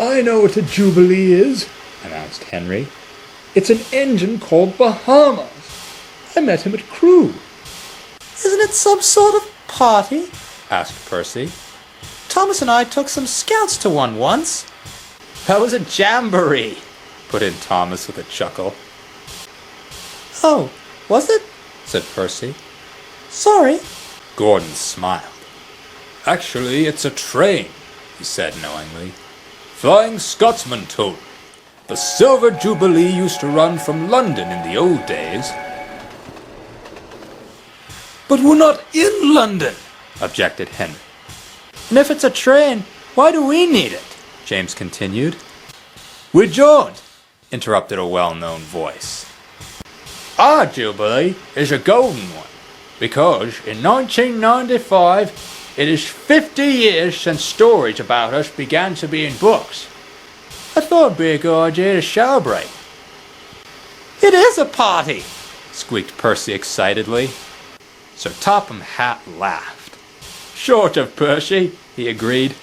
I know what a Jubilee is, announced Henry. It's an engine called Bahamas. I met him at Crewe. Isn't it some sort of party? Asked Percy. Thomas and I took some scouts to one once. That was a jamboree, put in Thomas with a chuckle. Oh, was it? Said Percy. Sorry. Gordon smiled. Actually, it's a train, he said knowingly. Flying Scotsman told me. The Silver Jubilee used to run from London in the old days. But we're not in London, objected Henry. And if it's a train, why do we need it? James continued. We don't, interrupted a well-known voice. Our Jubilee is a golden one, because in 1995 it is 50 years since stories about us began to be in books. I thought it'd be a good idea to celebrate. It is a party, squeaked Percy excitedly. Sir Topham Hatt laughed. Short of Percy, he agreed.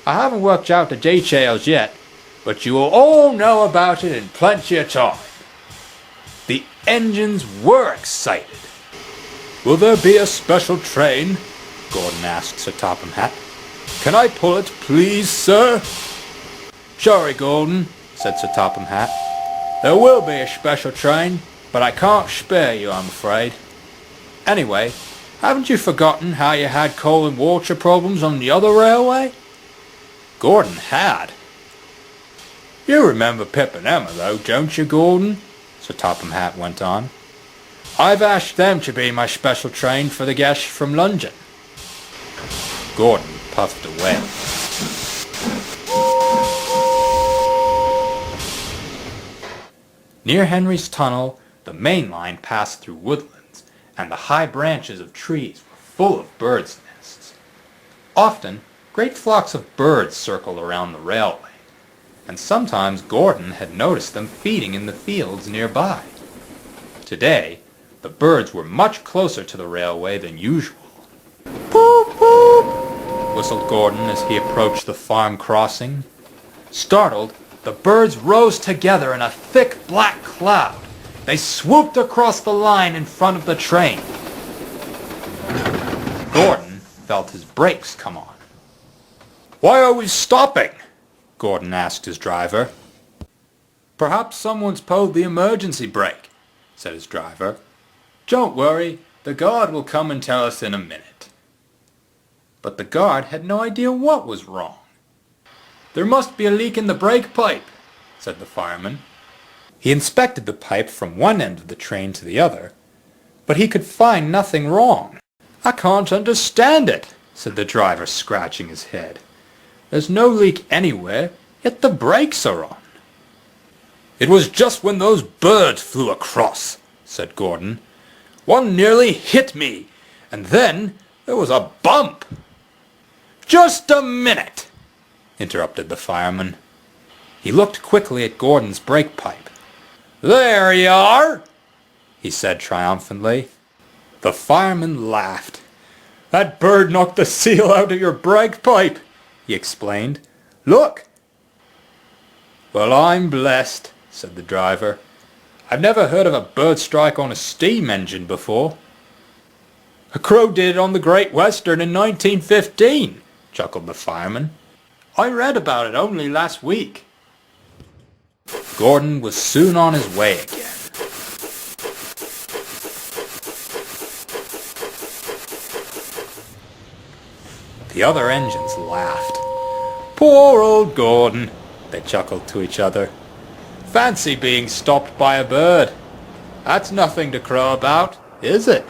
I haven't worked out the details yet, but you will all know about it in plenty of time. The engines were excited. Will there be a special train? Gordon asked Sir Topham Hatt. Can I pull it, please, sir? Sorry, Gordon, said Sir Topham Hatt. There will be a special train, but I can't spare you, I'm afraid. Anyway, haven't you forgotten how you had coal and water problems on the other railway? Gordon had. You remember Pip and Emma, though, don't you, Gordon? Sir Topham Hatt went on. I've asked them to be my special train for the guests from London. Gordon puffed away. Near Henry's tunnel, the main line passed through woodlands, and the high branches of trees were full of birds' nests. Often, great flocks of birds circled around the railway, and sometimes Gordon had noticed them feeding in the fields nearby. Today, the birds were much closer to the railway than usual. Boop, boop, whistled Gordon as he approached the farm crossing. Startled, the birds rose together in a thick black cloud. They swooped across the line in front of the train. Gordon felt his brakes come on. Why are we stopping? Gordon asked his driver. Perhaps someone's pulled the emergency brake, said his driver. Don't worry, the guard will come and tell us in a minute. But the guard had no idea what was wrong. There must be a leak in the brake pipe, said the fireman. He inspected the pipe from one end of the train to the other, but he could find nothing wrong. I can't understand it, said the driver, scratching his head. There's no leak anywhere, yet the brakes are on. It was just when those birds flew across, said Gordon. One nearly hit me, and then there was a bump. Just a minute, interrupted the fireman. He looked quickly at Gordon's brake pipe. There you are, he said triumphantly. The fireman laughed. That bird knocked the seal out of your brake pipe, he explained. Look. Well, I'm blessed, said the driver. I've never heard of a Birdstrike on a steam engine before. A crow did it on the Great Western in 1915, chuckled the fireman. I read about it only last week. Gordon was soon on his way again. The other engines laughed. Poor old Gordon, they chuckled to each other. Fancy being stopped by a bird. That's nothing to crow about, is it?